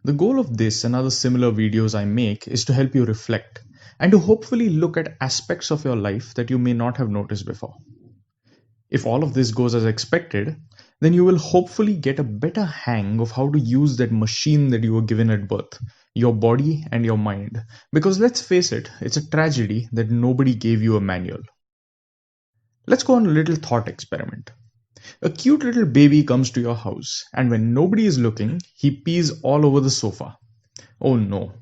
The goal of this and other similar videos I make is to help you reflect and to hopefully look at aspects of your life that you may not have noticed before. If all of this goes as expected, then you will hopefully get a better hang of how to use that machine that you were given at birth, your body and your mind. Because let's face it, it's a tragedy that nobody gave you a manual. Let's go on a little thought experiment. A cute little baby comes to your house, and when nobody is looking, he pees all over the sofa. Oh no,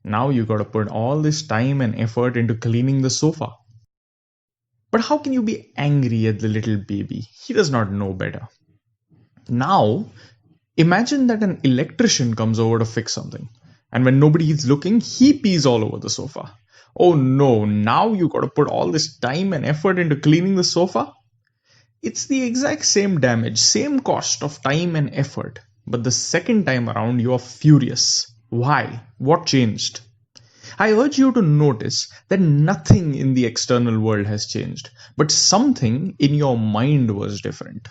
now you gotta put all this time and effort into cleaning the sofa. But how can you be angry at the little baby? He does not know better. Now, imagine that an electrician comes over to fix something, and when nobody is looking, he pees all over the sofa. Oh no, now you gotta put all this time and effort into cleaning the sofa? It's the exact same damage, same cost of time and effort, but the second time around you are furious. Why? What changed? I urge you to notice that nothing in the external world has changed, but something in your mind was different.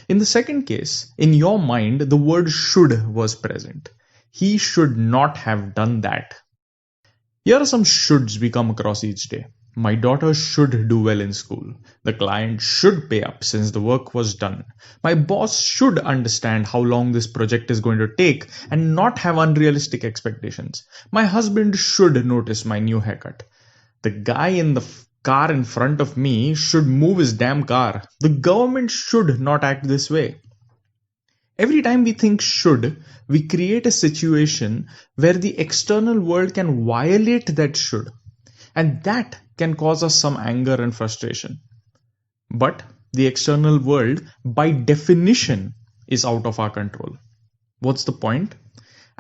In the second case, in your mind, the word should was present. He should not have done that. Here are some shoulds we come across each day. My daughter should do well in school. The client should pay up since the work was done. My boss should understand how long this project is going to take and not have unrealistic expectations. My husband should notice my new haircut. The guy in the car in front of me should move his damn car. The government should not act this way. Every time we think should, we create a situation where the external world can violate that should. And that can cause us some anger and frustration. But the external world, by definition, is out of our control. What's the point?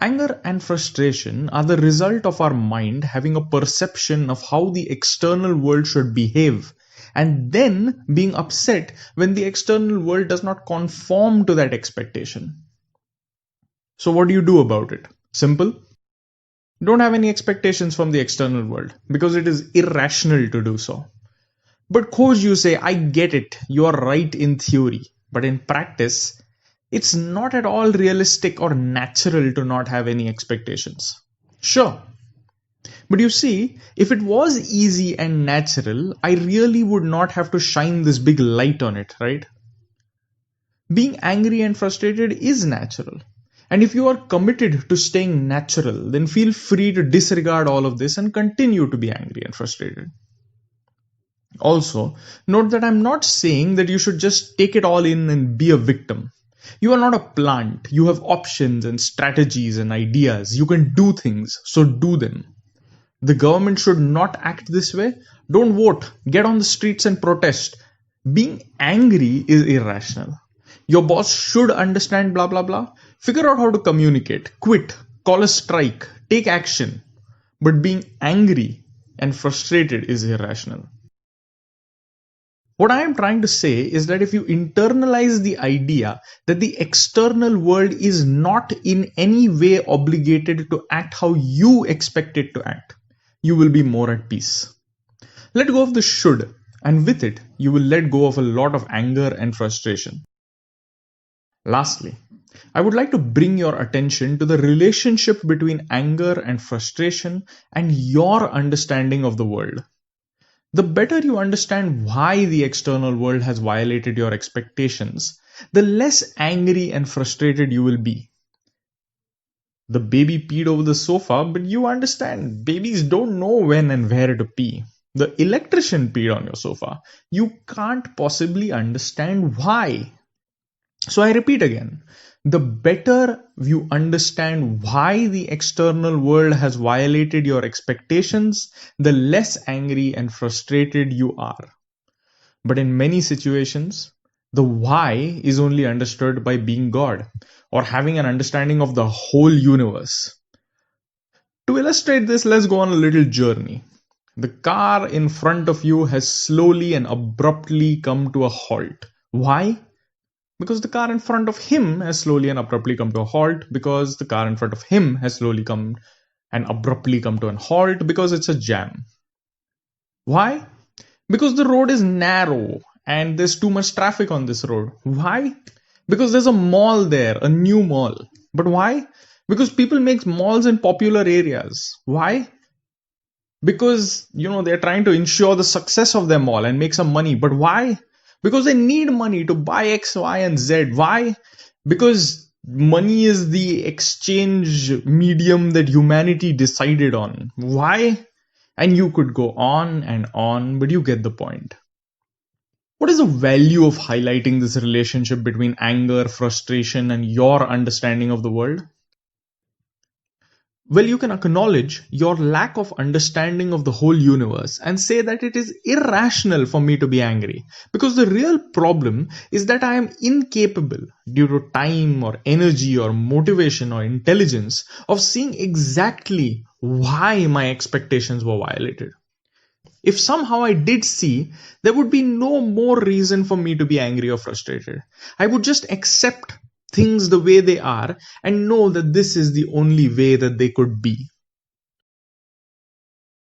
Anger and frustration are the result of our mind having a perception of how the external world should behave, and then being upset when the external world does not conform to that expectation. So what do you do about it? Simple. Don't have any expectations from the external world because it is irrational to do so. But coach, you say, I get it, you are right in theory, but in practice, it's not at all realistic or natural to not have any expectations. Sure. But you see, if it was easy and natural, I really would not have to shine this big light on it, right? Being angry and frustrated is natural. And if you are committed to staying natural, then feel free to disregard all of this and continue to be angry and frustrated. Also, note that I'm not saying that you should just take it all in and be a victim. You are not a plant. You have options and strategies and ideas. You can do things, so do them. The government should not act this way. Don't vote. Get on the streets and protest. Being angry is irrational. Your boss should understand blah blah blah. Figure out how to communicate. Quit. Call a strike. Take action. But being angry and frustrated is irrational. What I am trying to say is that if you internalize the idea that the external world is not in any way obligated to act how you expect it to act, you will be more at peace. Let go of the should, and with it, you will let go of a lot of anger and frustration. Lastly, I would like to bring your attention to the relationship between anger and frustration and your understanding of the world. The better you understand why the external world has violated your expectations, the less angry and frustrated you will be. The baby peed over the sofa, but you understand babies don't know when and where to pee. The electrician peed on your sofa. You can't possibly understand why. So I repeat again, the better you understand why the external world has violated your expectations, the less angry and frustrated you are. But in many situations, the why is only understood by being God or having an understanding of the whole universe. To illustrate this, let's go on a little journey. The car in front of you has slowly and abruptly come to a halt. Why? Because the car in front of him has slowly and abruptly come to a halt, because the car in front of him has slowly come and abruptly come to a halt, because it's a jam. Why? Because the road is narrow and there's too much traffic on this road. Why? Because there's a mall there, a new mall. But why? Because people make malls in popular areas. Why? Because they're trying to ensure the success of their mall and make some money. But why? Because they need money to buy X, Y, and Z. Why? Because money is the exchange medium that humanity decided on. Why? And you could go on, but you get the point. What is the value of highlighting this relationship between anger, frustration, and your understanding of the world? Well, you can acknowledge your lack of understanding of the whole universe and say that it is irrational for me to be angry. Because the real problem is that I am incapable, due to time or energy or motivation or intelligence, of seeing exactly why my expectations were violated. If somehow I did see, there would be no more reason for me to be angry or frustrated. I would just accept things the way they are and know that this is the only way that they could be.